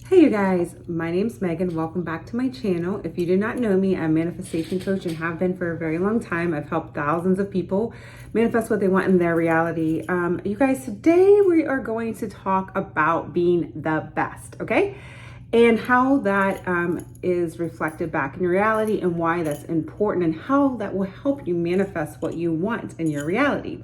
Hey you guys, my name's Megan. Welcome back to my channel. If you do not know me, I'm a manifestation coach and have been for a very long time. I've helped thousands of people manifest what they want in their reality. You guys, today we are going to talk about being the best, okay? And how that is reflected back in your reality and why that's important and how that will help you manifest what you want in your reality.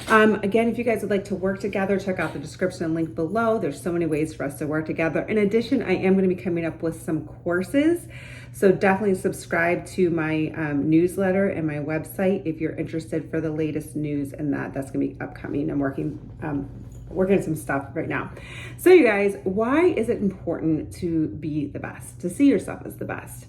Again, if you guys would like to work together, check out the description link below. There's so many ways for us to work together. In addition, I am going to be coming up with some courses. So definitely subscribe to my newsletter and my website if you're interested for the latest news and that's going to be upcoming. I'm working on some stuff right now. So you guys, why is it important to be the best, to see yourself as the best?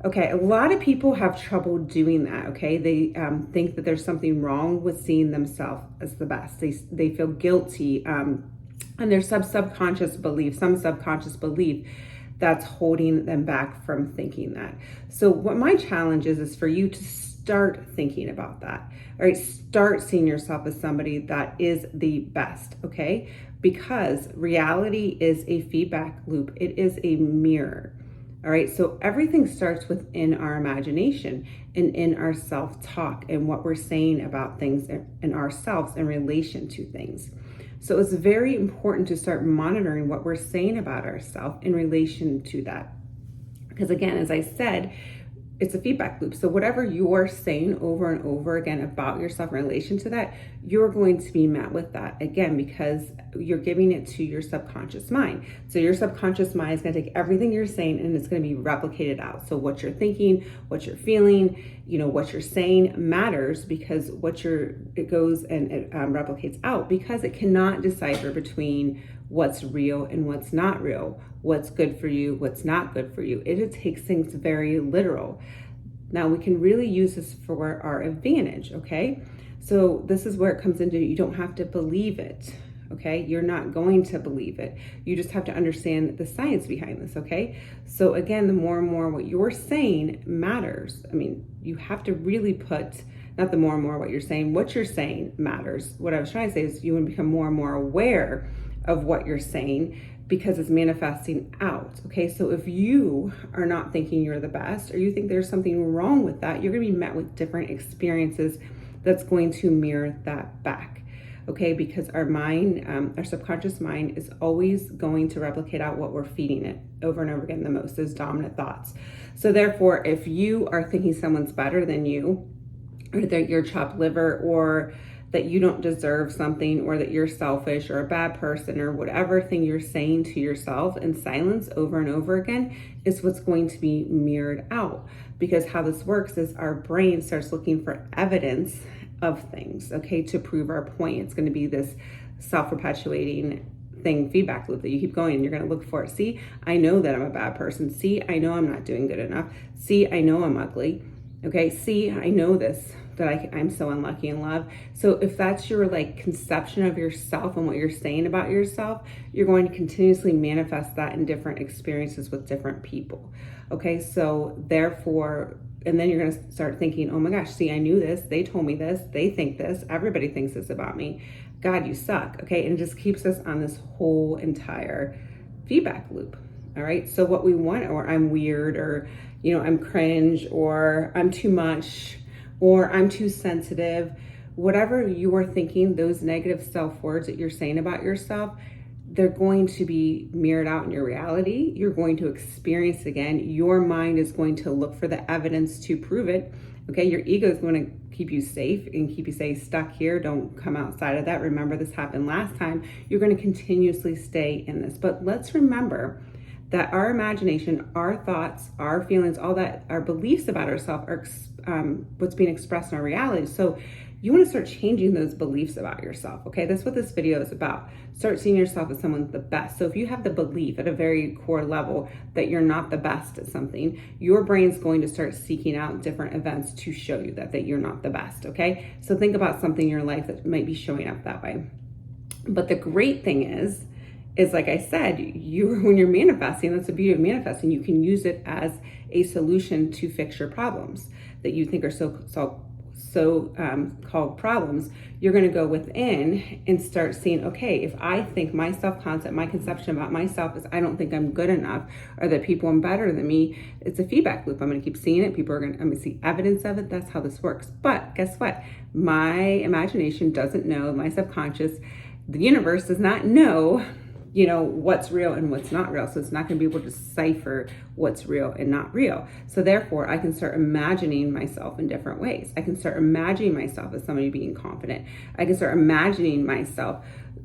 Okay, a lot of people have trouble doing that, okay? They think that there's something wrong with seeing themselves as the best. They feel guilty, and there's some subconscious belief that's holding them back from thinking that. So what my challenge is for you to start thinking about that, all right? Start seeing yourself as somebody that is the best, okay? Because reality is a feedback loop. It is a mirror. All right, so everything starts within our imagination and in our self-talk and what we're saying about things and ourselves in relation to things. So it's very important to start monitoring what we're saying about ourselves in relation to that. Because again, as I said, it's a feedback loop. So whatever you're saying over and over again about yourself in relation to that, you're going to be met with that again, because you're giving it to your subconscious mind. So your subconscious mind is going to take everything you're saying and it's going to be replicated out. So what you're thinking, what you're feeling, what you're saying matters, because it goes and it replicates out, because it cannot decipher between what's real and what's not real, what's good for you, what's not good for you. It takes things very literal. Now we can really use this for our advantage, okay? So this is where it comes into, you don't have to believe it, okay? You're not going to believe it. You just have to understand the science behind this, okay? So again, the more and more what you're saying matters. I mean, you have to really put, not the more and more what you're saying matters. What I was trying to say is you want to become more and more aware of what you're saying, because it's manifesting out, okay? So if you are not thinking you're the best, or you think there's something wrong with that, you're gonna be met with different experiences that's going to mirror that back, okay? Because our mind, our subconscious mind is always going to replicate out what we're feeding it over and over again, the most, those dominant thoughts. So therefore, if you are thinking someone's better than you, or that you're chopped liver, or that you don't deserve something, or that you're selfish or a bad person, or whatever thing you're saying to yourself in silence over and over again, is what's going to be mirrored out. Because how this works is our brain starts looking for evidence of things, okay, to prove our point. It's going to be this self-perpetuating feedback loop that you keep going, and you're going to look for it. See, I know that I'm a bad person. See, I know I'm not doing good enough. See, I know I'm ugly. Okay, see, I know this, that I'm so unlucky in love. So if that's your conception of yourself and what you're saying about yourself, you're going to continuously manifest that in different experiences with different people. Okay, so therefore, and then you're going to start thinking, oh my gosh, see, I knew this. They told me this. They think this. Everybody thinks this about me. God, you suck. Okay, and it just keeps us on this whole entire feedback loop. All right, so what we want, or I'm weird, or I'm cringe, or I'm too much, or I'm too sensitive, whatever you're thinking, those negative self-words that you're saying about yourself, they're going to be mirrored out in your reality. You're going to experience it again. Your mind is going to look for the evidence to prove it. Okay, your ego is going to keep you safe and keep you stuck here. Don't come outside of that. Remember, this happened last time. You're going to continuously stay in this. But let's remember that our imagination, our thoughts, our feelings, all that, our beliefs about ourselves are what's being expressed in our reality. So you want to start changing those beliefs about yourself, okay? That's what this video is about. Start seeing yourself as someone the best. So if you have the belief at a very core level that you're not the best at something, your brain's going to start seeking out different events to show you that you're not the best, okay? So think about something in your life that might be showing up that way. But the great thing is like I said, when you're manifesting, that's the beauty of manifesting. You can use it as a solution to fix your problems that you think are so called problems, you're going to go within and start seeing, okay, if I think my self-concept, my conception about myself is I don't think I'm good enough, or that people are better than me, it's a feedback loop. I'm going to keep seeing it. I'm going to see evidence of it. That's how this works. But guess what? My imagination doesn't know, my subconscious, the universe does not know, what's real and what's not real. So it's not going to be able to decipher what's real and not real. So therefore, I can start imagining myself in different ways. I can start imagining myself as somebody being confident. I can start imagining myself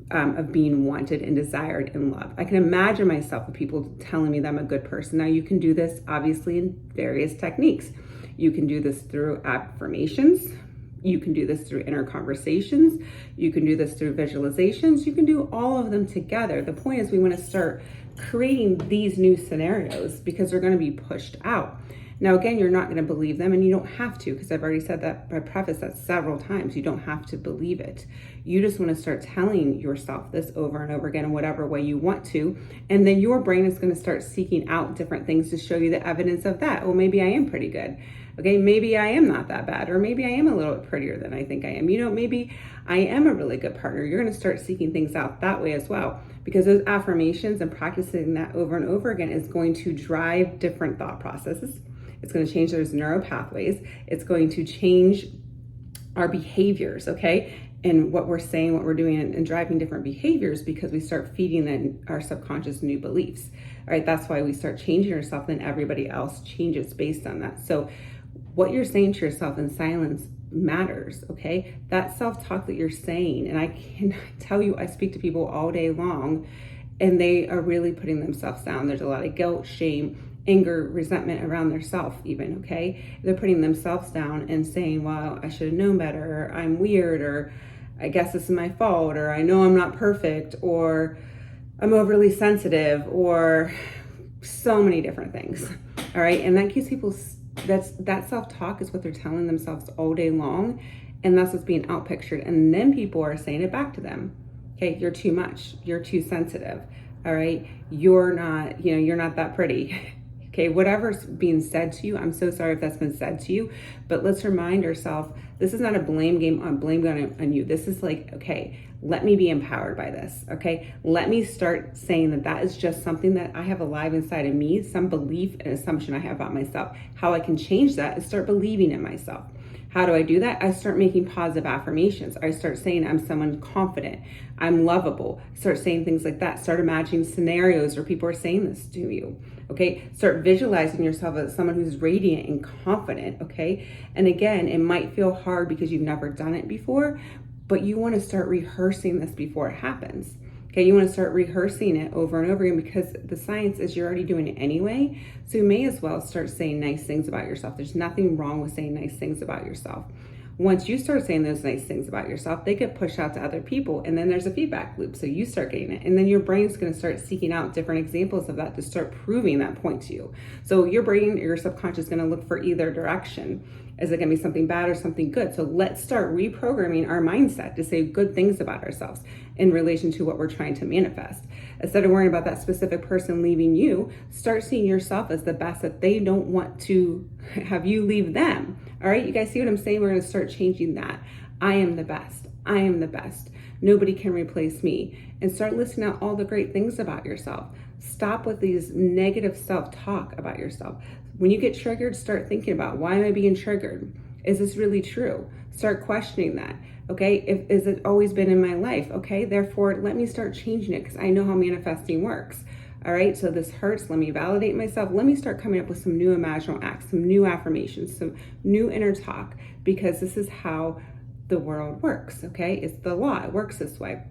of being wanted and desired and loved. I can imagine myself with people telling me that I'm a good person. Now, you can do this obviously in various techniques. You can do this through affirmations. You can do this through inner conversations. You can do this through visualizations. You can do all of them together. The point is we want to start creating these new scenarios because they're going to be pushed out. Now, again, you're not going to believe them, and you don't have to, because I've already said that, I preface that several times. You don't have to believe it. You just want to start telling yourself this over and over again in whatever way you want to. And then your brain is going to start seeking out different things to show you the evidence of that. Well, maybe I am pretty good. Okay, maybe I am not that bad, or maybe I am a little bit prettier than I think I am. Maybe I am a really good partner. You're going to start seeking things out that way as well, because those affirmations and practicing that over and over again is going to drive different thought processes. It's going to change those neural pathways. It's going to change our behaviors, okay? And what we're saying, what we're doing, and driving different behaviors, because we start feeding our subconscious new beliefs. All right, that's why we start changing ourselves, and everybody else changes based on that. So what you're saying to yourself in silence matters, okay? That self-talk that you're saying, and I can tell you, I speak to people all day long, and they are really putting themselves down. There's a lot of guilt, shame, anger, resentment around their self even, okay? They're putting themselves down and saying, well, I should have known better, or I'm weird, or I guess this is my fault, or I know I'm not perfect, or I'm overly sensitive, or so many different things, all right? And that keeps people, that self-talk is what they're telling themselves all day long, and that's what's being outpictured. And then people are saying it back to them, okay? You're too much, you're too sensitive, all right? You're not, you're not that pretty. Okay, whatever's being said to you, I'm so sorry if that's been said to you, but let's remind ourselves, this is not a blame game on you. This is like, okay, let me be empowered by this, okay? Let me start saying that is just something that I have alive inside of me, some belief and assumption I have about myself. How I can change that is start believing in myself. How do I do that? I start making positive affirmations. I start saying I'm someone confident, I'm lovable. Start saying things like that. Start imagining scenarios where people are saying this to you, okay? Start visualizing yourself as someone who's radiant and confident, okay? And again, it might feel hard because you've never done it before, but you want to start rehearsing this before it happens. Okay, you want to start rehearsing it over and over again, because the science is you're already doing it anyway. So you may as well start saying nice things about yourself. There's nothing wrong with saying nice things about yourself. Once you start saying those nice things about yourself, they get pushed out to other people, and then there's a feedback loop. So you start getting it, and then your brain's going to start seeking out different examples of that to start proving that point to you. So your brain, your subconscious, is going to look for either direction. Is it going to be something bad or something good? So let's start reprogramming our mindset to say good things about ourselves in relation to what we're trying to manifest. Instead of worrying about that specific person leaving you, start seeing yourself as the best, that they don't want to have you leave them. All right, you guys see what I'm saying? We're going to start changing that. I am the best. I am the best. Nobody can replace me. And start listing out all the great things about yourself. Stop with these negative self-talk about yourself. When you get triggered, start thinking about, why am I being triggered? Is this really true? Start questioning that. Okay, is it always been in my life? Okay, therefore, let me start changing it, because I know how manifesting works. All right, so this hurts. Let me validate myself. Let me start coming up with some new imaginal acts, some new affirmations, some new inner talk, because this is how the world works. Okay, it's the law. It works this way.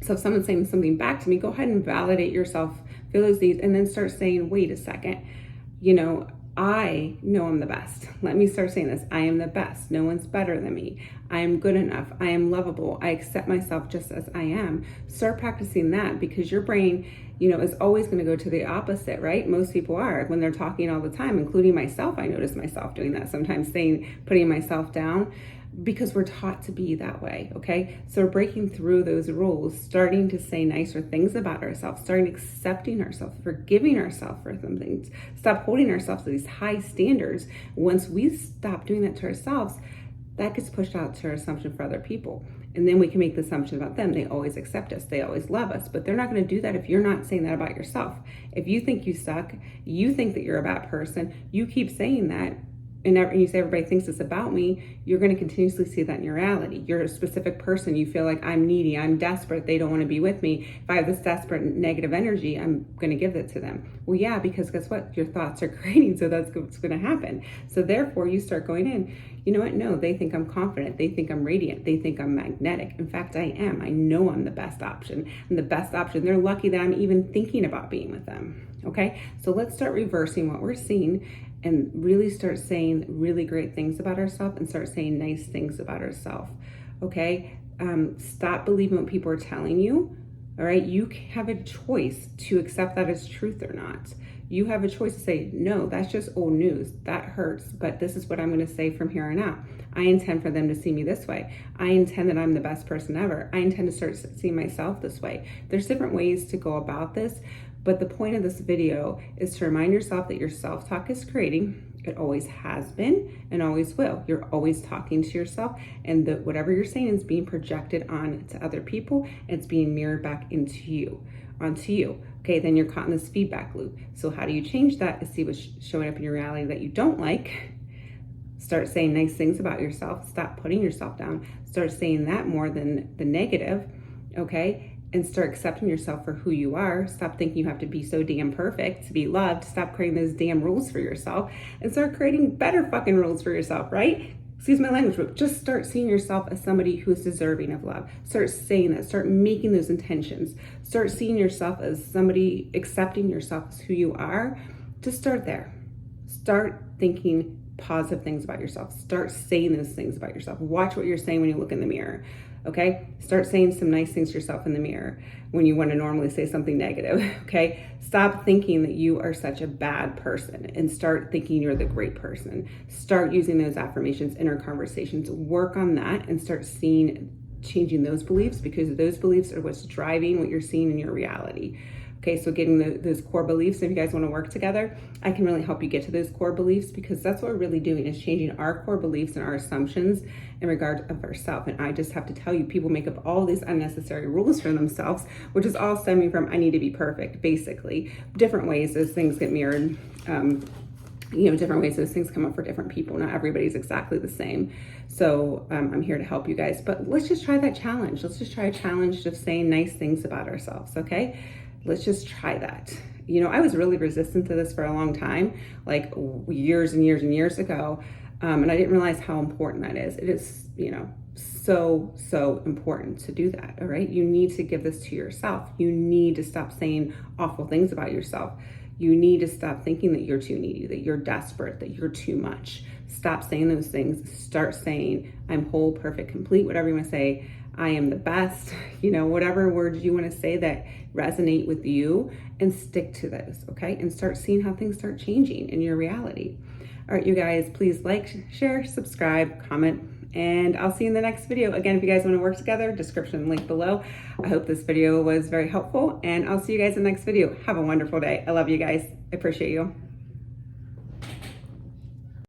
So if someone's saying something back to me, go ahead and validate yourself, feel those needs, and then start saying, wait a second, I know I'm the best. Let me start saying this. I am the best. No one's better than me. I am good enough. I am lovable. I accept myself just as I am. Start practicing that, because your brain, is always going to go to the opposite, right? Most people are, when they're talking all the time, including myself. I notice myself doing that sometimes, putting myself down, because we're taught to be that way, okay? So we're breaking through those rules, starting to say nicer things about ourselves, starting accepting ourselves, forgiving ourselves for some things, stop holding ourselves to these high standards. Once we stop doing that to ourselves, that gets pushed out to our assumption for other people. And then we can make the assumption about them. They always accept us. They always love us. But they're not going to do that if you're not saying that about yourself. If you think you suck, you think that you're a bad person, you keep saying that, and you say everybody thinks it's about me, you're going to continuously see that in your reality. You're a specific person. You feel like I'm needy, I'm desperate, they don't want to be with me. If I have this desperate negative energy, I'm going to give it to them. Well, yeah, because guess what? Your thoughts are creating, so that's what's going to happen. So therefore, you start going in, you know what? No, they think I'm confident. They think I'm radiant. They think I'm magnetic. In fact, I am. I know I'm the best option. I'm the best option. They're lucky that I'm even thinking about being with them. Okay, so let's start reversing what we're seeing and really start saying really great things about ourselves and start saying nice things about ourselves. Okay, stop believing what people are telling you. All right, you have a choice to accept that as truth or not. You have a choice to say, no, that's just old news. That hurts, but this is what I'm going to say from here on out. I intend for them to see me this way. I intend that I'm the best person ever. I intend to start seeing myself this way. There's different ways to go about this, but the point of this video is to remind yourself that your self-talk is creating. It always has been and always will. You're always talking to yourself, and that whatever you're saying is being projected on to other people. And it's being mirrored back onto you. Okay, then you're caught in this feedback loop. So how do you change that? Is see what's showing up in your reality that you don't like. Start saying nice things about yourself. Stop putting yourself down. Start saying that more than the negative. Okay. And start accepting yourself for who you are. Stop thinking you have to be so damn perfect to be loved. Stop creating those damn rules for yourself and start creating better fucking rules for yourself, right? Excuse my language, but just start seeing yourself as somebody who is deserving of love. Start saying that. Start making those intentions. Start seeing yourself as somebody, accepting yourself as who you are. Just start there. Start thinking positive things about yourself. Start saying those things about yourself. Watch what you're saying when you look in the mirror. Okay, start saying some nice things to yourself in the mirror when you want to normally say something negative. Okay, stop thinking that you are such a bad person and start thinking you're the great person. Start using those affirmations, inner conversations, work on that and start changing those beliefs, because those beliefs are what's driving what you're seeing in your reality. Okay, so getting those core beliefs, if you guys want to work together, I can really help you get to those core beliefs, because that's what we're really doing, is changing our core beliefs and our assumptions in regard of ourselves. And I just have to tell you, people make up all these unnecessary rules for themselves, which is all stemming from I need to be perfect, basically. Different ways those things get mirrored. Different ways those things come up for different people. Not everybody's exactly the same. So I'm here to help you guys. But let's just try that challenge. Let's just try a challenge of saying nice things about ourselves, okay? Let's just try that. I was really resistant to this for a long time, like years and years and years ago. And I didn't realize how important that is. It is, so important to do that, all right? You need to give this to yourself. You need to stop saying awful things about yourself. You need to stop thinking that you're too needy, that you're desperate, that you're too much. Stop saying those things. Start saying, I'm whole, perfect, complete, whatever you want to say. I am the best, whatever words you want to say that resonate with you, and stick to those, okay? And start seeing how things start changing in your reality. All right, you guys, please like, share, subscribe, comment, and I'll see you in the next video. Again, if you guys want to work together, description link below. I hope this video was very helpful, and I'll see you guys in the next video. Have a wonderful day. I love you guys. I appreciate you.